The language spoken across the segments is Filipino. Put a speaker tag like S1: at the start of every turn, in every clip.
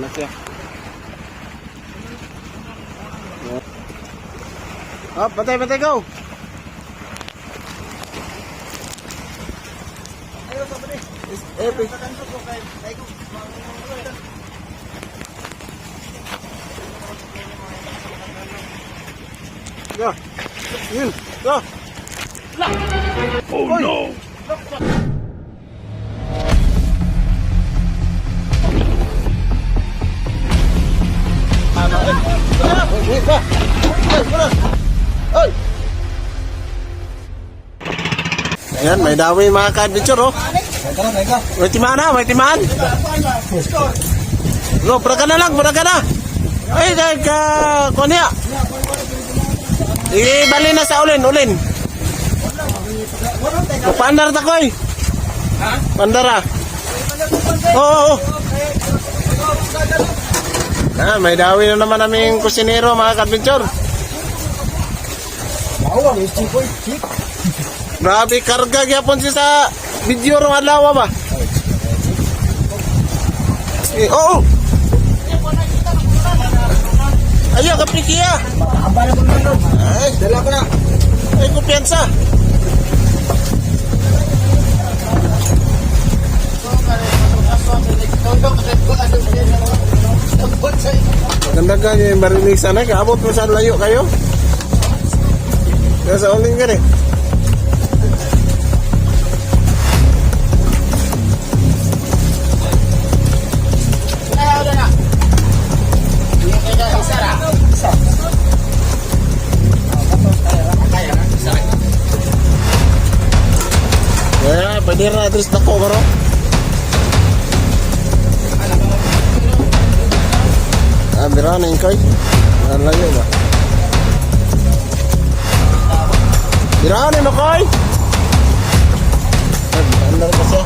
S1: na siya. Oh, patay, go!
S2: Ayo, sabi ni.
S1: Go! Yun! Go!
S3: Oh no!
S1: Ayan, may dawi mga ka-adventure, oh. May timaan na, may timaan. Go, pura ka na. Ay, kuha niya. Ibali na sa ulin. Pandar ta koy. Pandara. Oo. Ah, may dawi na naman naming kusinero mga ka-adventure. Grabe karga gyapon siya sa video rong adlaw ba? Oo. Ayo kapikiya. Ay, dala ko na. Ay, kumpiyansa. Ganda ka yung marinig sana. Kaabot mo sa layo kayo. Kaya sa uling ka rin. Pwede na address na ko, bro. Bira na yung koy. Ano layo ba? Bira na yung koy. Andar pa siya.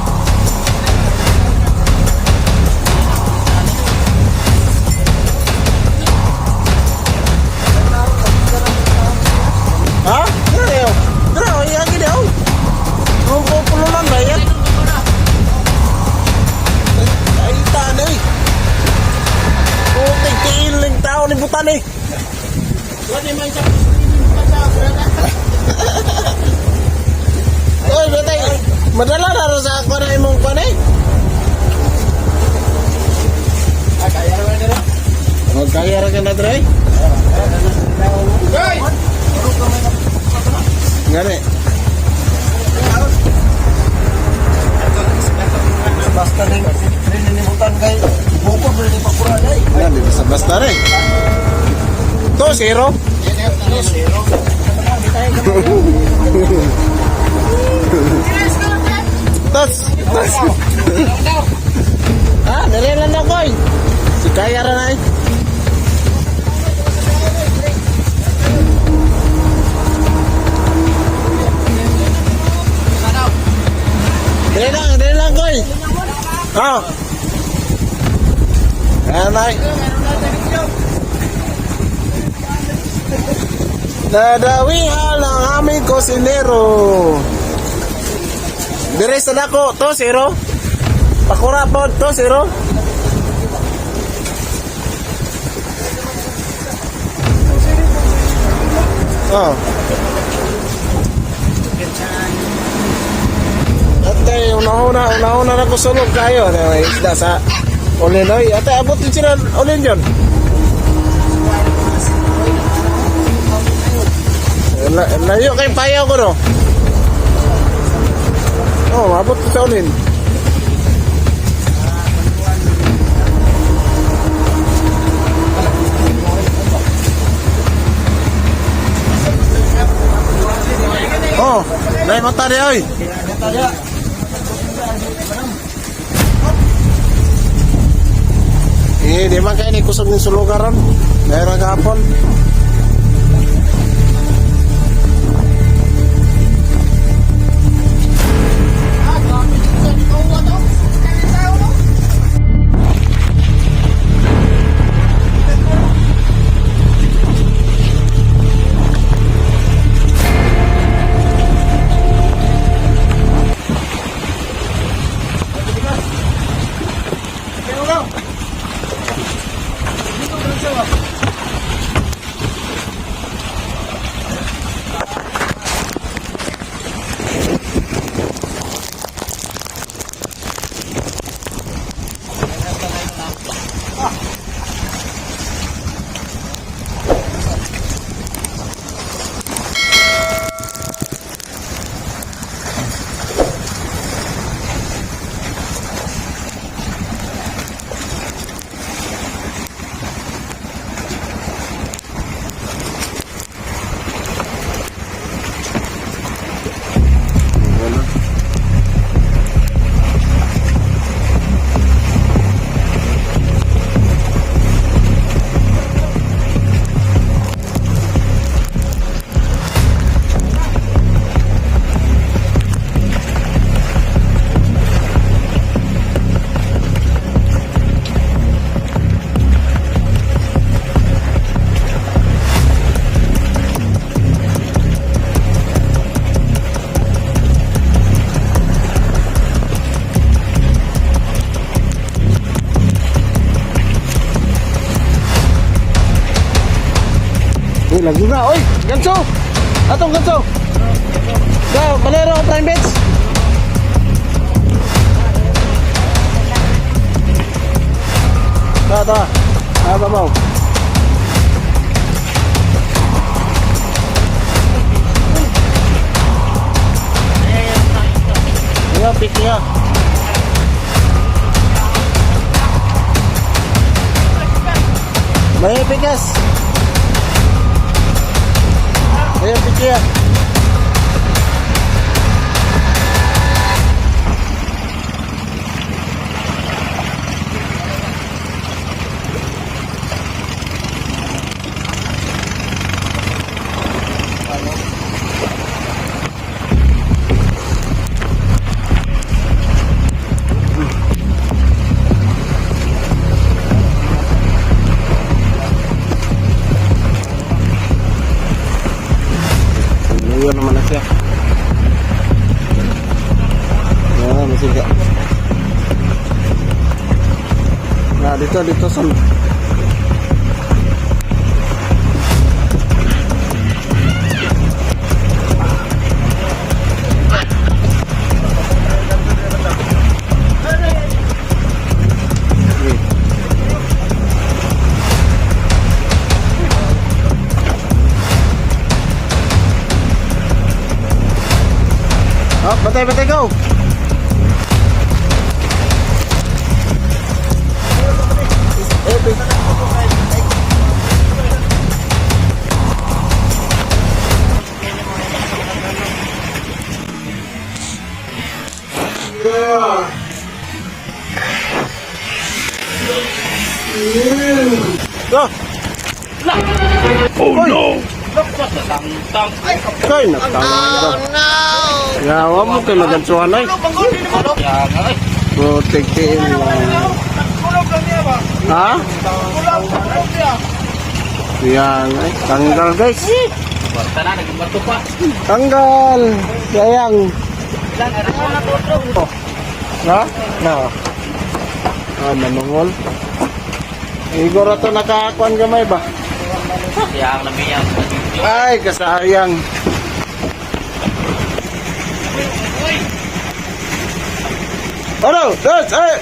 S1: Ha? Bira yun. Bira, iya gini yun. Pululan ba yan? Ay, tanay. Puting tiiling tao ni Butan eh. Oy, batay. Madala na rin sa ako na imong pan eh. Magkaya rin ka na dre? Ngani?
S2: Basta rin ninimutan kay bukod rin ipapura day.
S1: Yan, di sa basta rin. To, zero. Tos. Ah, nililan na ko eh. Si Kaya rin ay. Dili lang ko eh. Oh. Anay. Nadawihan ang aming kusinero. Dire sa dako to zero. Pakura po to zero. Oh. Ate, una-una na ko sulog kayo. Isda sa Olinoy. Ate, abot din sila Olin yun. Layo kayong payaw ko, no? Oh, abot ko sa Olin. Oh, may mata niya, oy. Di man kayo ni kusog ng sulugaran. Mayroon kahapon. lagi na. Oy, ganso! Atong ganso! Ka, balero ang prime bets! Ta. Babaw. Iya, pikir. May pikas. Ayo pikir. Yun naman na siya. Yan, masiga. Nah, dito sa oh, batay, go! Go! Oh no! Kay nakatama. Yawa mo kay magansuhan ay. Protektiin mo. Ha? Yan ay. Tanggal guys. Tanggal. Sayang. Ha? No. Ah, manungol. Igor ato nakakuan gamay ba?
S3: Yang lebih yang
S1: Ay, kasayang. Ano? Dos! Ay!